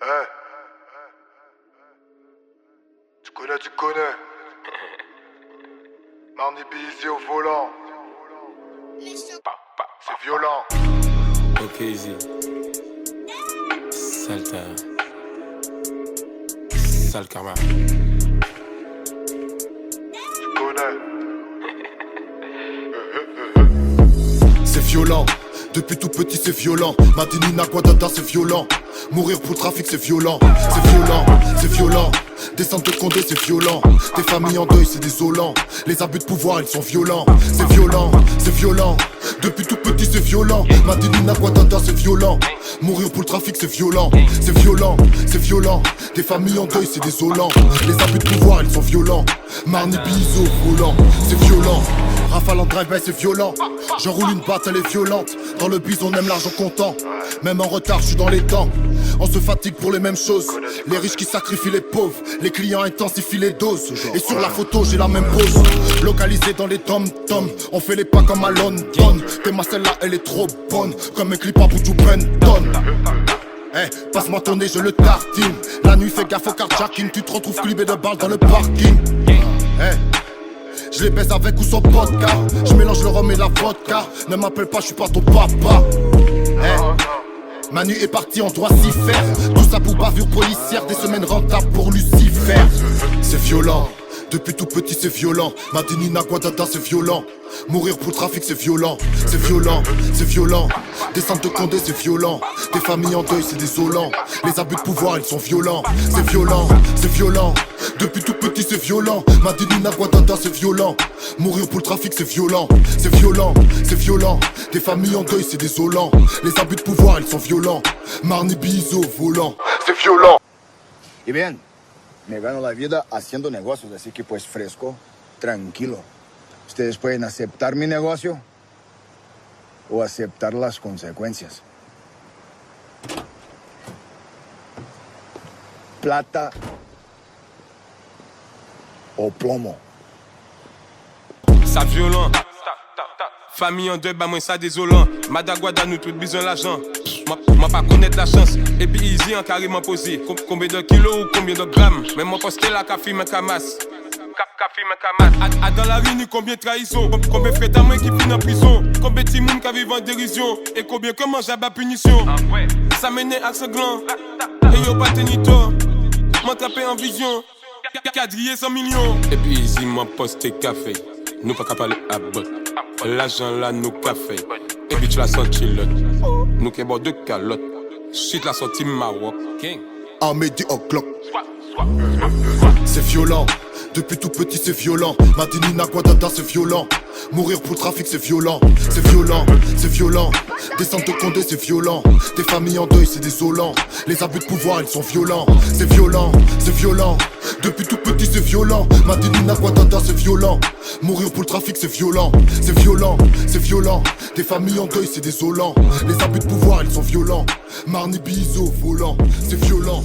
Hein? Tu connais. Marnie Busy au volant. C'est violent. Ok, easy. Salta. Sale karma. Tu connais. C'est violent, depuis tout petit c'est violent. Madinina Guadada c'est violent. Mourir pour le trafic c'est violent. C'est violent, c'est violent. Descendre de Condé c'est violent. Des familles en deuil c'est désolant. Les abus de pouvoir ils sont violents. C'est violent, c'est violent. Depuis tout petit c'est violent. Madinina Guadada c'est violent. Mourir pour le trafic c'est violent. C'est violent, c'est violent. Des familles en deuil c'est désolant. Les abus de pouvoir ils sont violents. Marnie Bizo volant, c'est violent. Rafale en drive-by c'est violent. J'enroule une batte elle est violente. Dans le bus on aime l'argent comptant. Même en retard je suis dans les temps. On se fatigue pour les mêmes choses. Les riches qui sacrifient les pauvres. Les clients intensifient les doses. Et sur la photo j'ai la même pose. Localisé dans les tom-toms. On fait les pas comme à London. T'es ma celle-là elle est trop bonne. Comme un clip à Buju Benton. Hey, passe-moi ton nez, je le tartine. La nuit fais gaffe au carjacking. Tu te retrouves clibé de balles dans le parking. Hey. Je les baise avec ou sans vodka. Je mélange le rhum et la vodka. Ne m'appelle pas, je suis pas ton papa. Hey. Manu est parti, on doit s'y faire. Tout ça pour bavure policière. Des semaines rentables pour Lucifer. C'est violent. Depuis tout petit c'est violent. Madinina Guadada c'est violent. Mourir pour le trafic c'est violent. C'est violent, c'est violent. Descendre de Condé c'est violent. Des familles en deuil c'est désolant. Les abus de pouvoir ils sont violents. C'est violent, c'est violent. Depuis tout petit c'est violent. Madinina Guadada c'est violent. Mourir pour le trafic c'est violent. C'est violent, c'est violent. Des familles en deuil c'est désolant. Les abus de pouvoir ils sont violents. Marnie Bizo volant. C'est violent. Y bien, me gano la vida haciendo negocios, así que pues fresco, tranquilo. Ustedes pueden aceptar mi negocio o aceptar las consecuencias. Plata o plomo. Ça violent. Famille en deuil, bah moi ça désolant. Madaguada nous tout besoin l'argent. Moi pas connaître la chance. Et puis easy en carrément posé. Combien de kilos ou combien de grammes. Mais moi poster la café me camasse. Dans la rue, nous combien de trahison. Combien de frères à moi qui finissent en prison. Combien de petits moun qui vivent en dérision. Et combien comment j'ai à punition. Ça mène à sanglant. Et yo pas tenu tort. M'attraper en vision. Quadriller 100 millions. Et puis easy m'a posté café. Nous pas qu'à parler à bot. L'argent là nous café. Et puis tu l'as senti l'autre. Nous qui boit de calotte. Shit la sortie Maroc. À midi o'clock. C'est violent. Depuis tout petit c'est violent. Madinina Guadada c'est violent. Mourir pour le trafic c'est violent. C'est violent, c'est violent. Descendre de Condé c'est violent. Des familles en deuil c'est désolant. Les abus de pouvoir ils sont violents. C'est violent, c'est violent. Depuis tout petit c'est violent. Madinina Guadada c'est violent. Mourir pour le trafic c'est violent. C'est violent, c'est violent. Des familles en deuil c'est désolant. Les abus de pouvoir ils sont violents. Marnie Bizo volant. C'est violent.